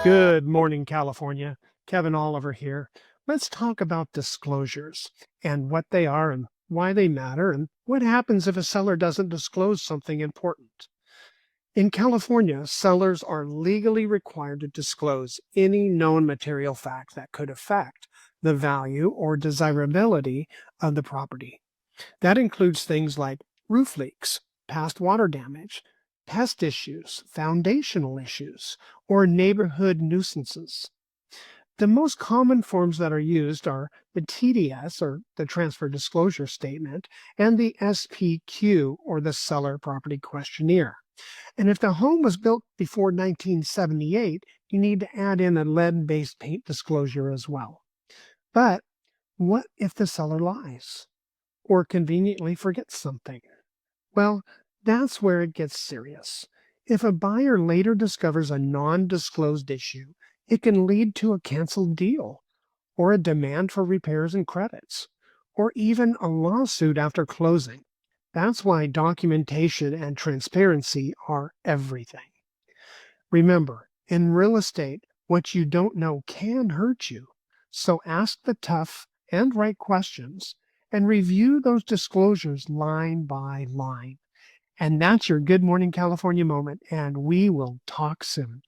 Good morning, California. Kevin Oliver here. Let's talk about disclosures and what they are and why they matter and what happens if a seller doesn't disclose something important. In California, sellers are legally required to disclose any known material fact that could affect the value or desirability of the property. That includes things like roof leaks, past water damage, pest issues, foundational issues, or neighborhood nuisances. The most common forms that are used are the TDS, or the Transfer Disclosure Statement, and the SPQ, or the Seller Property Questionnaire. And if the home was built before 1978, you need to add in a lead-based paint disclosure as well. But what if the seller lies or conveniently forgets something? Well, that's where it gets serious. If a buyer later discovers a non-disclosed issue, it can lead to a canceled deal, or a demand for repairs and credits, or even a lawsuit after closing. That's why documentation and transparency are everything. Remember, in real estate, what you don't know can hurt you. So ask the tough and right questions and review those disclosures line by line. And that's your Good Morning California moment, and we will talk soon.